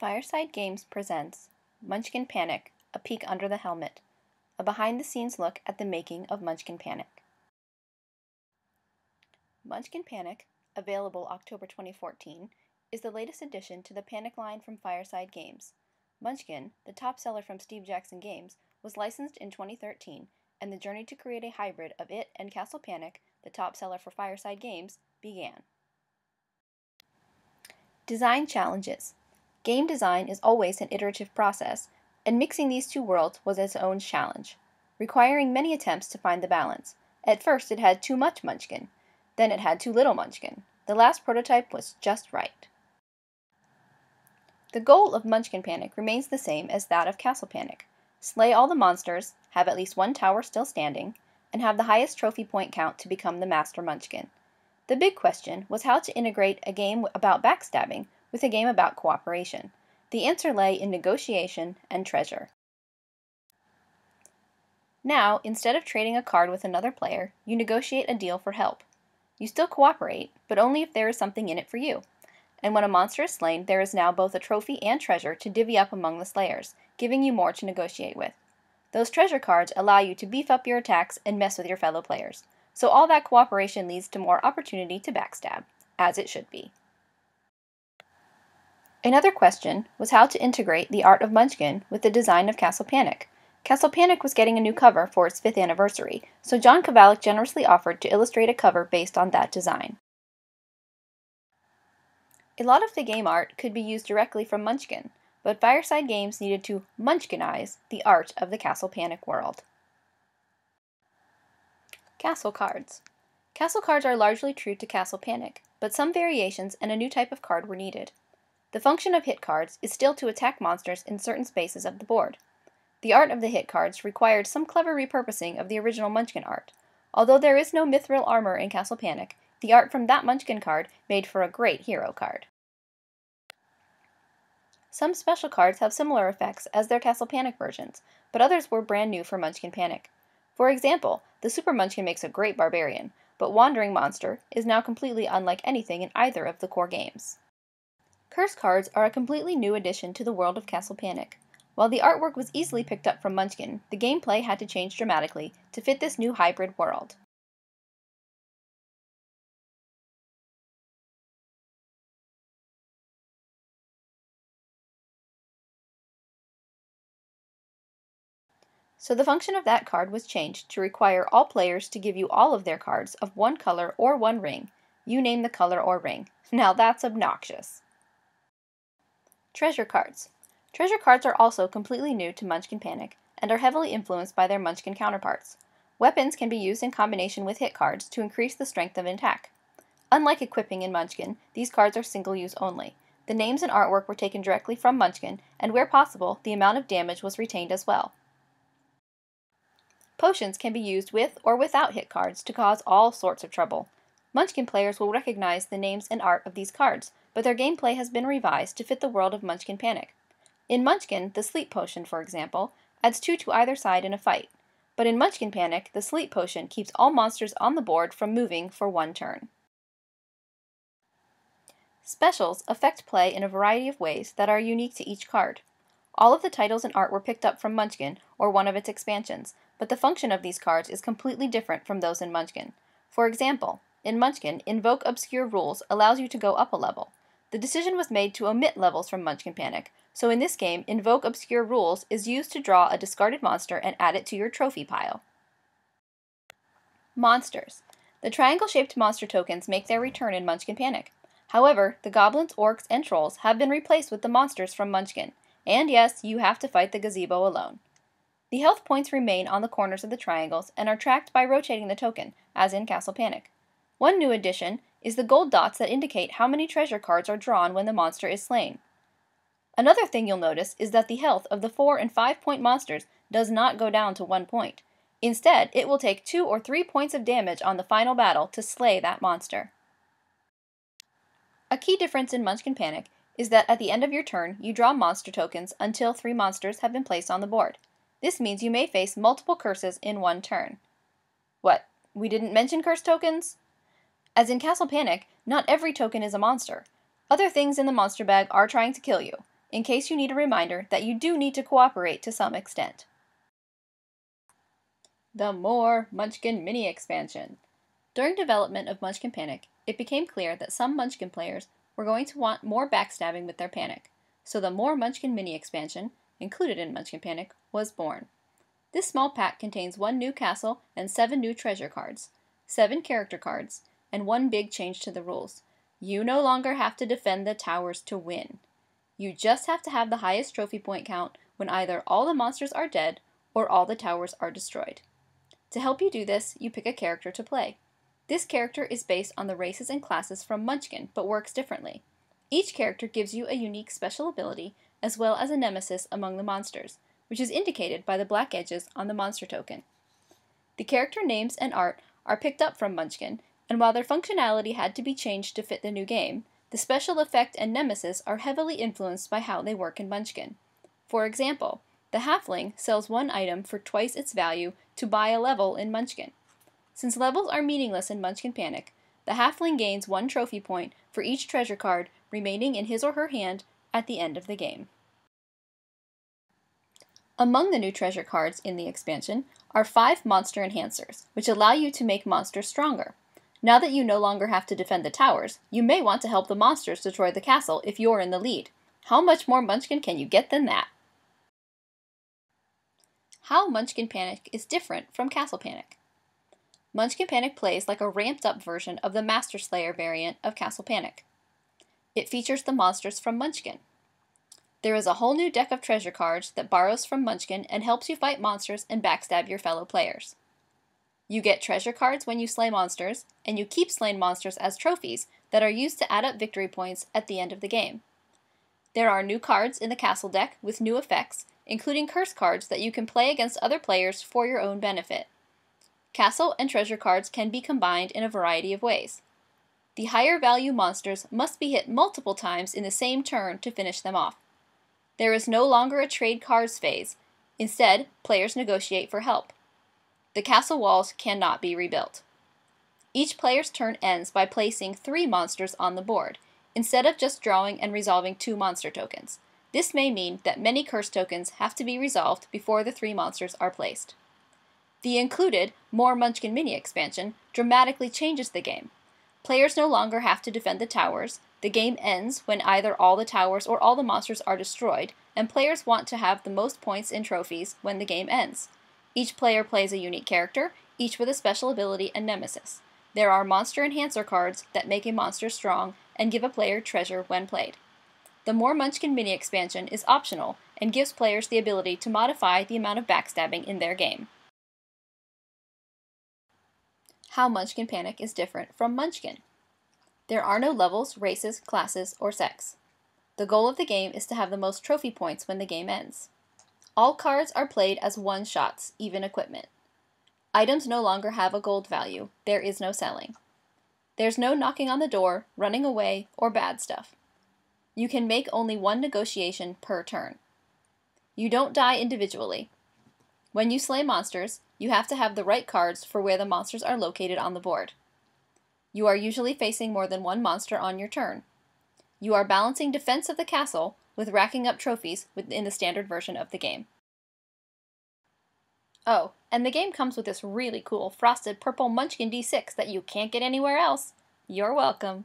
Fireside Games presents Munchkin Panic, A Peek Under the Helmet, a behind-the-scenes look at the making of Munchkin Panic. Munchkin Panic, available October 2014, is the latest addition to the Panic line from Fireside Games. Munchkin, the top seller from Steve Jackson Games, was licensed in 2013, and the journey to create a hybrid of it and Castle Panic, the top seller for Fireside Games, began. Design challenges. Game design is always an iterative process, and mixing these two worlds was its own challenge, requiring many attempts to find the balance. At first it had too much Munchkin, then it had too little Munchkin. The last prototype was just right. The goal of Munchkin Panic remains the same as that of Castle Panic. Slay all the monsters, have at least one tower still standing, and have the highest trophy point count to become the Master Munchkin. The big question was how to integrate a game about backstabbing with a game about cooperation. The answer lay in negotiation and treasure. Now, instead of trading a card with another player, you negotiate a deal for help. You still cooperate, but only if there is something in it for you. And when a monster is slain, there is now both a trophy and treasure to divvy up among the slayers, giving you more to negotiate with. Those treasure cards allow you to beef up your attacks and mess with your fellow players. So all that cooperation leads to more opportunity to backstab, as it should be. Another question was how to integrate the art of Munchkin with the design of Castle Panic. Castle Panic was getting a new cover for its 5th anniversary, so John Kovalic generously offered to illustrate a cover based on that design. A lot of the game art could be used directly from Munchkin, but Fireside Games needed to Munchkinize the art of the Castle Panic world. Castle cards. Castle cards are largely true to Castle Panic, but some variations and a new type of card were needed. The function of hit cards is still to attack monsters in certain spaces of the board. The art of the hit cards required some clever repurposing of the original Munchkin art. Although there is no mithril armor in Castle Panic, the art from that Munchkin card made for a great hero card. Some special cards have similar effects as their Castle Panic versions, but others were brand new for Munchkin Panic. For example, the Super Munchkin makes a great barbarian, but Wandering Monster is now completely unlike anything in either of the core games. Curse cards are a completely new addition to the world of Castle Panic. While the artwork was easily picked up from Munchkin, the gameplay had to change dramatically to fit this new hybrid world. So the function of that card was changed to require all players to give you all of their cards of one color or one ring. You name the color or ring. Now that's obnoxious. Treasure cards. Treasure cards are also completely new to Munchkin Panic and are heavily influenced by their Munchkin counterparts. Weapons can be used in combination with hit cards to increase the strength of an attack. Unlike equipping in Munchkin, these cards are single-use only. The names and artwork were taken directly from Munchkin, and where possible, the amount of damage was retained as well. Potions can be used with or without hit cards to cause all sorts of trouble. Munchkin players will recognize the names and art of these cards, but their gameplay has been revised to fit the world of Munchkin Panic. In Munchkin, the Sleep Potion, for example, adds 2 to either side in a fight, but in Munchkin Panic, the Sleep Potion keeps all monsters on the board from moving for 1 turn. Specials affect play in a variety of ways that are unique to each card. All of the titles and art were picked up from Munchkin or one of its expansions, but the function of these cards is completely different from those in Munchkin. For example, in Munchkin, Invoke Obscure Rules allows you to go up a level. The decision was made to omit levels from Munchkin Panic, so in this game, Invoke Obscure Rules is used to draw a discarded monster and add it to your trophy pile. Monsters. The triangle-shaped monster tokens make their return in Munchkin Panic. However, the goblins, orcs, and trolls have been replaced with the monsters from Munchkin. And yes, you have to fight the gazebo alone. The health points remain on the corners of the triangles and are tracked by rotating the token, as in Castle Panic. One new addition is the gold dots that indicate how many treasure cards are drawn when the monster is slain. Another thing you'll notice is that the health of the 4- and 5-point monsters does not go down to 1 point. Instead, it will take 2 or 3 points of damage on the final battle to slay that monster. A key difference in Munchkin Panic is that at the end of your turn, you draw monster tokens until 3 monsters have been placed on the board. This means you may face multiple curses in 1 turn. What, we didn't mention curse tokens? As in Castle Panic, not every token is a monster. Other things in the monster bag are trying to kill you. in case you need a reminder that you do need to cooperate to some extent. The More Munchkin Mini Expansion. During development of Munchkin Panic, it became clear that some Munchkin players were going to want more backstabbing with their panic, so the More Munchkin Mini Expansion, included in Munchkin Panic, was born. This small pack contains 1 new castle and 7 new treasure cards, 7 character cards, and 1 big change to the rules. You no longer have to defend the towers to win. You just have to have the highest trophy point count when either all the monsters are dead or all the towers are destroyed. To help you do this, you pick a character to play. This character is based on the races and classes from Munchkin, but works differently. Each character gives you a unique special ability, as well as a nemesis among the monsters, which is indicated by the black edges on the monster token. The character names and art are picked up from Munchkin, and while their functionality had to be changed to fit the new game, the special effect and nemesis are heavily influenced by how they work in Munchkin. For example, the halfling sells 1 item for twice its value to buy a level in Munchkin. Since levels are meaningless in Munchkin Panic, the halfling gains 1 trophy point for each treasure card remaining in his or her hand at the end of the game. Among the new treasure cards in the expansion are 5 monster enhancers, which allow you to make monsters stronger. Now that you no longer have to defend the towers, you may want to help the monsters destroy the castle if you're in the lead. How much more Munchkin can you get than that? How Munchkin Panic is different from Castle Panic. Munchkin Panic plays like a ramped-up version of the Master Slayer variant of Castle Panic. It features the monsters from Munchkin. There is a whole new deck of treasure cards that borrows from Munchkin and helps you fight monsters and backstab your fellow players. You get treasure cards when you slay monsters, and you keep slain monsters as trophies that are used to add up victory points at the end of the game. There are new cards in the castle deck with new effects, including curse cards that you can play against other players for your own benefit. Castle and treasure cards can be combined in a variety of ways. The higher value monsters must be hit multiple times in the same turn to finish them off. There is no longer a trade cards phase. Instead, players negotiate for help. The castle walls cannot be rebuilt. Each player's turn ends by placing 3 monsters on the board, instead of just drawing and resolving 2 monster tokens. This may mean that many curse tokens have to be resolved before the 3 monsters are placed. The included More Munchkin Mini expansion dramatically changes the game. Players no longer have to defend the towers, the game ends when either all the towers or all the monsters are destroyed, and players want to have the most points in trophies when the game ends. Each player plays a unique character, each with a special ability and nemesis. There are monster enhancer cards that make a monster strong and give a player treasure when played. The More Munchkin Mini expansion is optional and gives players the ability to modify the amount of backstabbing in their game. How Munchkin Panic is different from Munchkin. There are no levels, races, classes, or sex. The goal of the game is to have the most trophy points when the game ends. All cards are played as one-shots, even equipment. Items no longer have a gold value. There is no selling. There's no knocking on the door, running away, or bad stuff. You can make only 1 negotiation per turn. You don't die individually. When you slay monsters, you have to have the right cards for where the monsters are located on the board. You are usually facing more than 1 monster on your turn. You are balancing defense of the castle with racking up trophies within the standard version of the game. Oh, and the game comes with this really cool frosted purple Munchkin D6 that you can't get anywhere else. You're welcome.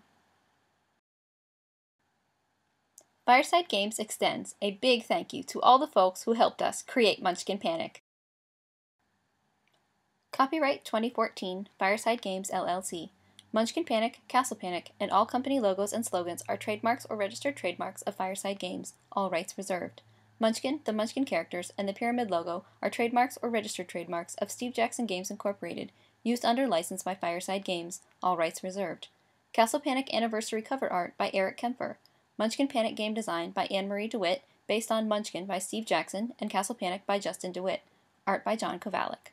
Fireside Games extends a big thank you to all the folks who helped us create Munchkin Panic. Copyright 2014 Fireside Games LLC. Munchkin Panic, Castle Panic, and all company logos and slogans are trademarks or registered trademarks of Fireside Games, all rights reserved. Munchkin, the Munchkin characters, and the pyramid logo are trademarks or registered trademarks of Steve Jackson Games Incorporated, used under license by Fireside Games, all rights reserved. Castle Panic Anniversary cover art by Eric Kemper. Munchkin Panic game design by Anne-Marie DeWitt, based on Munchkin by Steve Jackson and Castle Panic by Justin DeWitt. Art by John Kovalik.